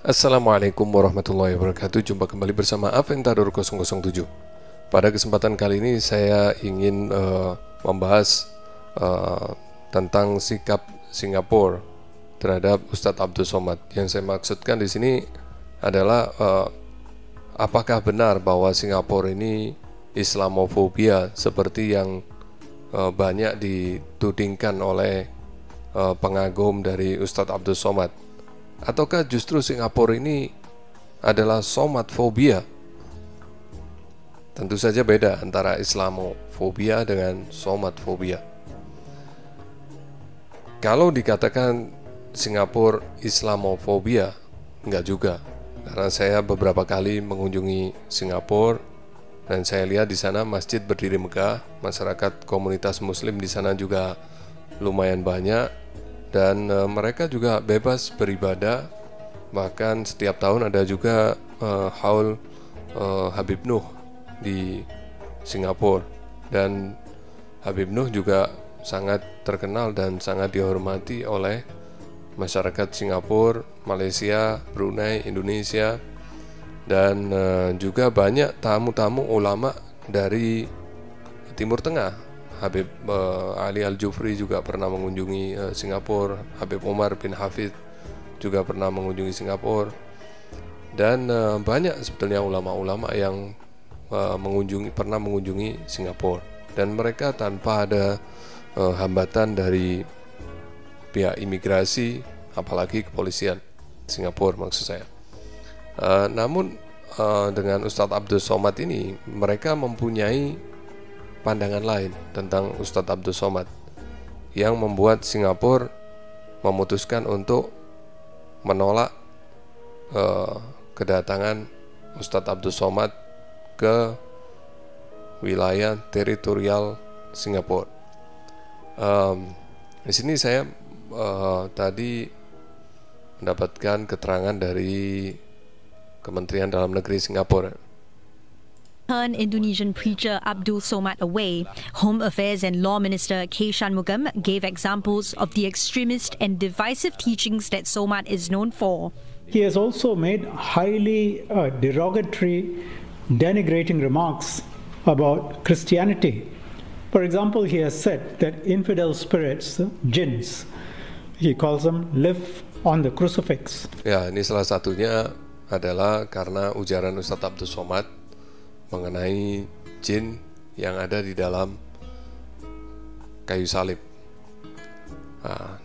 Assalamualaikum warahmatullahi wabarakatuh. Jumpa kembali bersama Aventador 007. Pada kesempatan kali ini saya ingin membahas tentang sikap Singapura terhadap Ustadz Abdul Somad. Yang saya maksudkan di sini adalah apakah benar bahwa Singapura ini Islamofobia seperti yang banyak ditudingkan oleh pengagum dari Ustadz Abdul Somad? Ataukah justru Singapura ini adalah somatfobia? Tentu saja beda antara Islamofobia dengan somatfobia. Kalau dikatakan Singapura Islamofobia, enggak juga. Karena saya beberapa kali mengunjungi Singapura dan saya lihat di sana masjid berdiri megah, masyarakat komunitas muslim di sana juga lumayan banyak. Dan mereka juga bebas beribadah. Bahkan setiap tahun ada juga haul Habib Nuh di Singapura. Dan Habib Nuh juga sangat terkenal dan sangat dihormati oleh masyarakat Singapura, Malaysia, Brunei, Indonesia. Dan juga banyak tamu-tamu ulama dari Timur Tengah. Habib Ali Al-Jufri juga pernah mengunjungi Singapura. Habib Umar bin Hafid juga pernah mengunjungi Singapura. Dan banyak sebetulnya ulama-ulama yang pernah mengunjungi Singapura. Dan mereka tanpa ada hambatan dari pihak imigrasi, apalagi kepolisian Singapura maksud saya. Namun dengan Ustadz Abdul Somad ini, mereka mempunyai pandangan lain tentang Ustadz Abdul Somad yang membuat Singapura memutuskan untuk menolak kedatangan Ustadz Abdul Somad ke wilayah teritorial Singapura. Di sini saya tadi mendapatkan keterangan dari Kementerian Dalam Negeri Singapura. Turn Indonesian preacher Abdul Somad away, Home Affairs and Law Minister K. Shanmugam gave examples of the extremist and divisive teachings that Somad is known for. He has also made highly derogatory, denigrating remarks about Christianity. For example, he has said that infidel spirits, jinns, he calls them, live on the crucifix. Ya, ini salah satunya adalah karena ujaran Ustadz Abdul Somad mengenai jin yang ada di dalam kayu salib,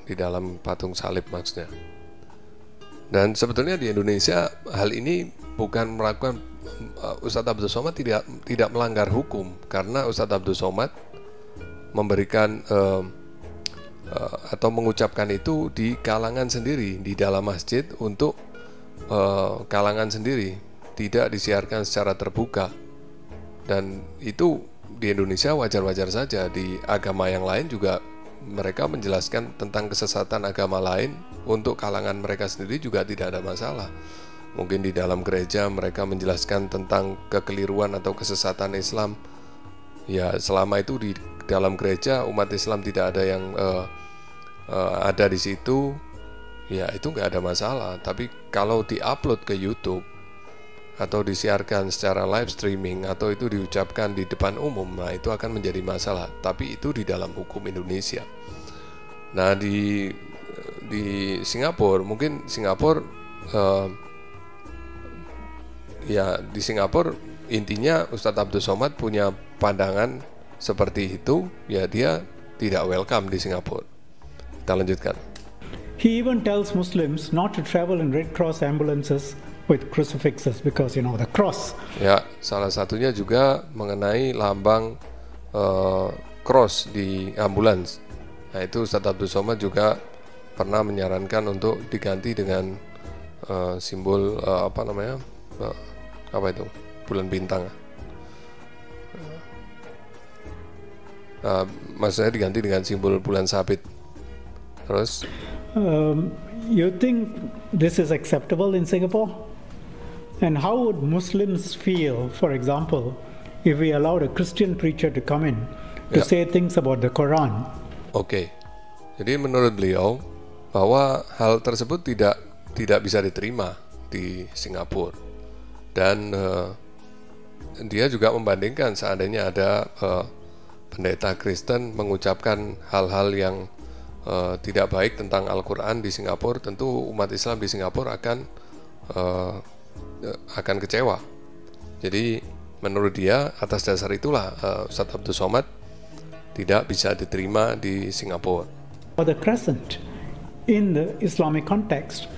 di dalam patung salib maksudnya. Dan sebetulnya di Indonesia hal ini bukan melakukan Ustadz Abdul Somad tidak melanggar hukum, karena Ustadz Abdul Somad memberikan atau mengucapkan itu di kalangan sendiri di dalam masjid untuk kalangan sendiri, tidak disiarkan secara terbuka. Dan itu di Indonesia wajar-wajar saja. Di agama yang lain juga mereka menjelaskan tentang kesesatan agama lain untuk kalangan mereka sendiri juga tidak ada masalah. Mungkin di dalam gereja mereka menjelaskan tentang kekeliruan atau kesesatan Islam. Ya, selama itu di dalam gereja umat Islam tidak ada yang ada di situ, ya itu nggak ada masalah. Tapi kalau diupload ke YouTube atau disiarkan secara live streaming atau itu diucapkan di depan umum, nah itu akan menjadi masalah. Tapi itu di dalam hukum Indonesia. Nah di Singapura, mungkin Singapura ya di Singapura intinya Ustadz Abdul Somad punya pandangan seperti itu, ya dia tidak welcome di Singapura. Kita lanjutkan. He even tells Muslims not to travel in Red Cross ambulances with crucifixes because the cross. Ya, salah satunya juga mengenai lambang cross di ambulans. Nah, itu Ustadz Abdul Somad juga pernah menyarankan untuk diganti dengan simbol apa itu? Bulan bintang. Maksudnya diganti dengan simbol bulan sabit. Terus you think this is acceptable in Singapore? And how would Muslims feel, for example, if we allowed a Christian preacher to come in to say things about the Quran? Oke. Jadi menurut beliau bahwa hal tersebut tidak bisa diterima di Singapura. Dan dia juga membandingkan seandainya ada pendeta Kristen mengucapkan hal-hal yang tidak baik tentang Al-Quran di Singapura, tentu umat Islam di Singapura akan kecewa. Jadi menurut dia atas dasar itulah Ustadz Abdul Somad tidak bisa diterima di Singapura. The crescent in the Islamic context.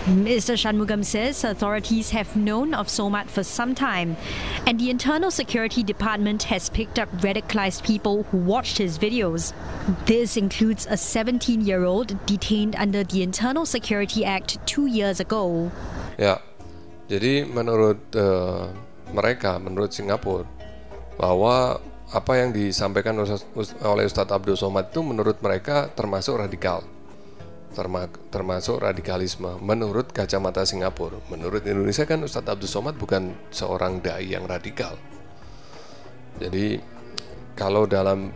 Mr. Shanmugam says authorities have known of Somad for some time, and the Internal Security Department has picked up radicalized people who watched his videos. This includes a 17-year-old detained under the Internal Security Act 2 years ago. Ya, jadi menurut mereka, menurut Singapura, bahwa apa yang disampaikan oleh Ustadz Abdul Somad itu menurut mereka termasuk radikal. Termasuk radikalisme menurut kacamata Singapura. Menurut Indonesia kan Ustadz Abdul Somad bukan seorang dai yang radikal. Jadi kalau dalam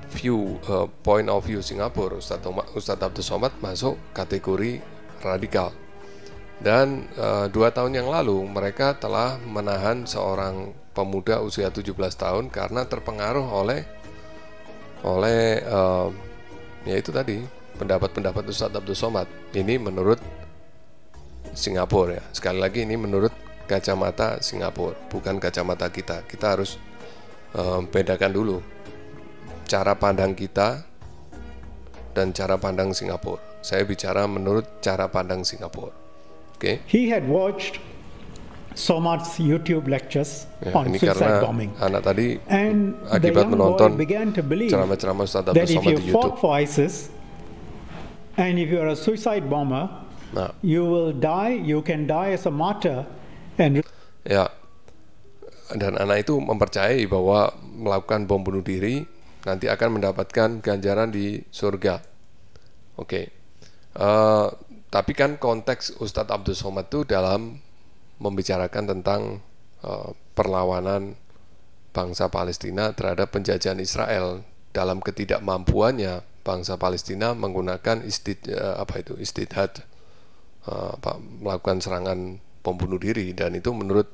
point of view Singapura, Ustadz Abdul Somad masuk kategori radikal. Dan 2 tahun yang lalu mereka telah menahan seorang pemuda usia 17 tahun karena terpengaruh oleh ya itu tadi, pendapat-pendapat Ustadz Abdul Somad. Ini menurut Singapura ya. Sekali lagi ini menurut kacamata Singapura, bukan kacamata kita. Kita harus bedakan dulu cara pandang kita dan cara pandang Singapura. Saya bicara menurut cara pandang Singapura. Oke. He had watched Somad's YouTube lectures Ya, on ini suicide karena bombing. anak tadi And the akibat young boy menonton began to believe ceramah-ceramah Ustadz that Abdul if Somad you di YouTube. fought for ISIS and if you're a suicide bomber, Nah, you will die, you can die as a martyr. And ya, dan anak itu mempercayai bahwa melakukan bom bunuh diri nanti akan mendapatkan ganjaran di surga. Oke. Tapi kan konteks Ustadz Abdul Somad itu dalam membicarakan tentang perlawanan bangsa Palestina terhadap penjajahan Israel. Dalam ketidakmampuannya bangsa Palestina menggunakan istidhad, melakukan serangan bom bunuh diri, dan itu menurut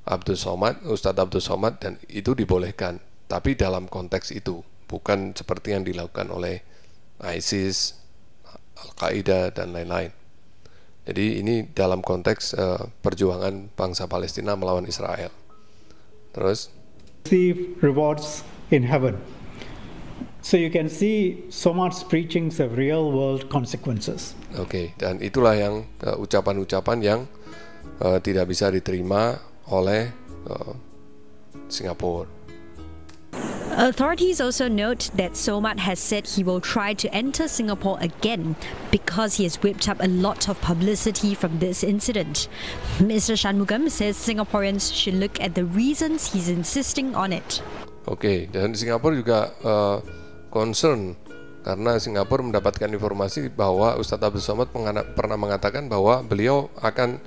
Ustadz Abdul Somad, dan itu dibolehkan, tapi dalam konteks itu, bukan seperti yang dilakukan oleh ISIS, Al-Qaeda dan lain-lain. Jadi ini dalam konteks perjuangan bangsa Palestina melawan Israel. Terus receive rewards in heaven. So you can see Somad's preachings have real world consequences. Oke, dan itulah yang ucapan-ucapan yang tidak bisa diterima oleh Singapura. Authorities also note that Somad has said he will try to enter Singapore again because he has whipped up a lot of publicity from this incident. Mr. Shanmugam says Singaporeans should look at the reasons he's insisting on it. Oke, dan Singapura juga concern karena Singapura mendapatkan informasi bahwa Ustadz Abdul Somad pernah mengatakan bahwa beliau akan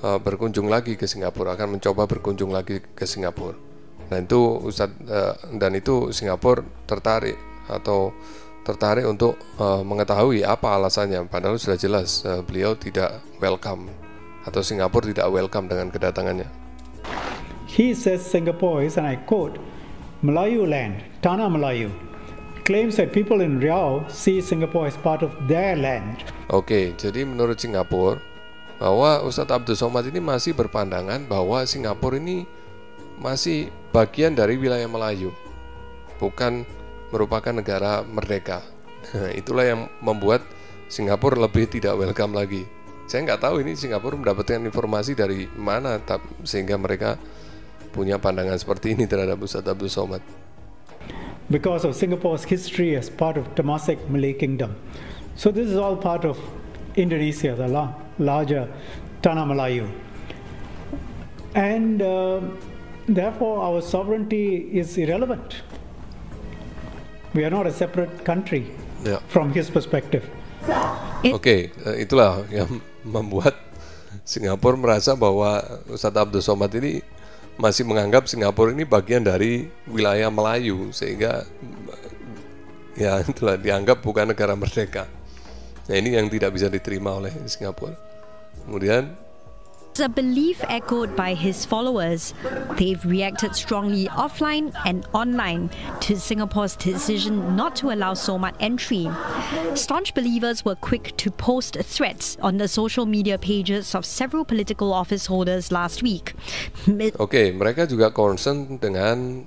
berkunjung lagi ke Singapura, akan mencoba berkunjung lagi ke Singapura. Dan itu Singapura tertarik untuk mengetahui apa alasannya, padahal sudah jelas beliau tidak welcome atau Singapura tidak welcome dengan kedatangannya. He says Singapore is, and I quote, Melayu land, Tanah Melayu, claims that people in Riau see Singapore as part of their land. Oke, jadi menurut Singapura bahwa Ustadz Abdul Somad ini masih berpandangan bahwa Singapura ini masih bagian dari wilayah Melayu, bukan merupakan negara merdeka. Itulah yang membuat Singapura lebih tidak welcome lagi. Saya nggak tahu ini Singapura mendapatkan informasi dari mana sehingga mereka punya pandangan seperti ini terhadap Ustadz Abdul Somad. Because of Singapore's history as part of Temasek Malay Kingdom. So this is all part of Indonesia, the larger Tanah Melayu. And therefore our sovereignty is irrelevant. We are not a separate country from his perspective. Oke, itulah yang membuat Singapura merasa bahwa Ustadz Abdul Somad ini masih menganggap Singapura ini bagian dari wilayah Melayu, sehingga ya itulah dianggap bukan negara merdeka. Nah, ini yang tidak bisa diterima oleh Singapura. Kemudian It's a belief echoed by his followers. They've reacted strongly offline and online to Singapore's decision not to allow Somat entry. Staunch believers were quick to post threats on the social media pages of several political office holders last week. Oke, mereka juga concern dengan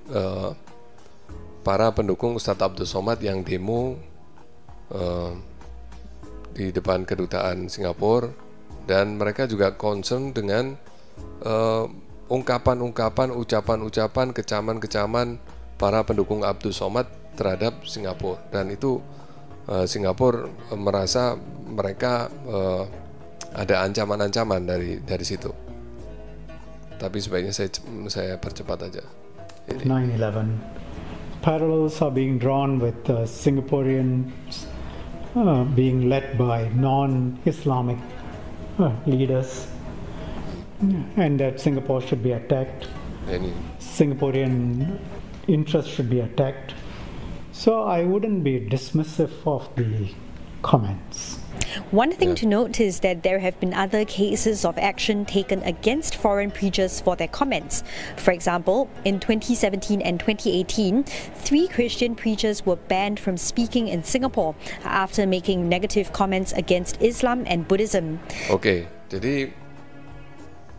para pendukung Ustadz Abdul Somad yang demo di depan kedutaan Singapura, dan mereka juga concern dengan ungkapan-ungkapan, ucapan-ucapan, kecaman-kecaman para pendukung Abdul Somad terhadap Singapura, dan itu Singapura merasa mereka ada ancaman-ancaman dari situ. Tapi sebaiknya saya percepat aja. 9/11 parallels are being drawn with Singaporeans being led by non-Islamic leaders, and that Singapore should be attacked. Singaporean interests should be attacked. So I wouldn't be dismissive of the comments. One thing to note is that there have been other cases of action taken against foreign preachers for their comments. For example, in 2017 and 2018, 3 Christian preachers were banned from speaking in Singapore after making negative comments against Islam and Buddhism. Oke, jadi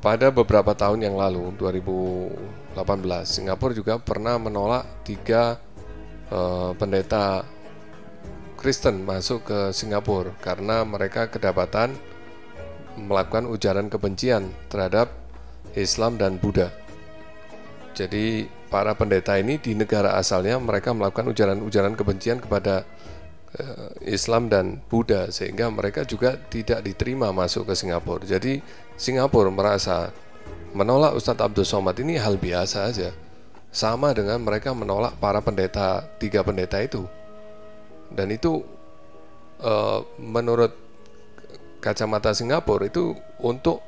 pada beberapa tahun yang lalu, 2018, Singapura juga pernah menolak 3 pendeta Kristen masuk ke Singapura karena mereka kedapatan melakukan ujaran kebencian terhadap Islam dan Buddha. Jadi para pendeta ini di negara asalnya mereka melakukan ujaran-ujaran kebencian kepada Islam dan Buddha, sehingga mereka juga tidak diterima masuk ke Singapura. Jadi Singapura merasa menolak Ustadz Abdul Somad ini hal biasa aja, sama dengan mereka menolak para pendeta, 3 pendeta itu. Dan itu menurut kacamata Singapura itu untuk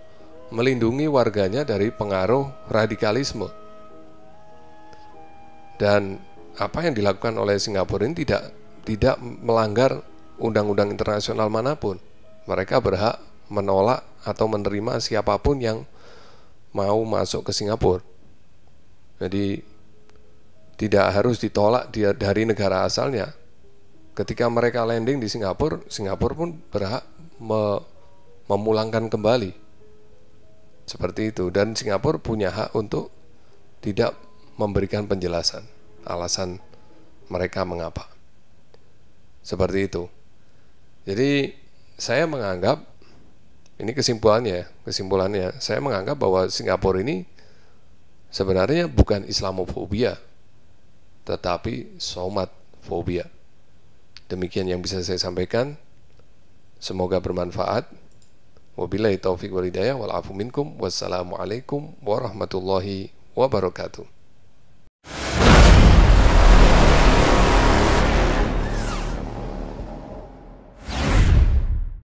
melindungi warganya dari pengaruh radikalisme. Dan apa yang dilakukan oleh Singapura ini tidak melanggar undang-undang internasional manapun. Mereka berhak menolak atau menerima siapapun yang mau masuk ke Singapura. Jadi tidak harus ditolak dia dari negara asalnya. Ketika mereka landing di Singapura, Singapura pun berhak memulangkan kembali. Seperti itu. Dan Singapura punya hak untuk tidak memberikan penjelasan alasan mereka mengapa. Seperti itu. Jadi saya menganggap, ini kesimpulannya, saya menganggap bahwa Singapura ini sebenarnya bukan Islamofobia, tetapi Somatfobia. Demikian yang bisa saya sampaikan. Semoga bermanfaat. Wabillahi taufiq wal hidayah wal afu minkum. Wassalamualaikum warahmatullahi wabarakatuh.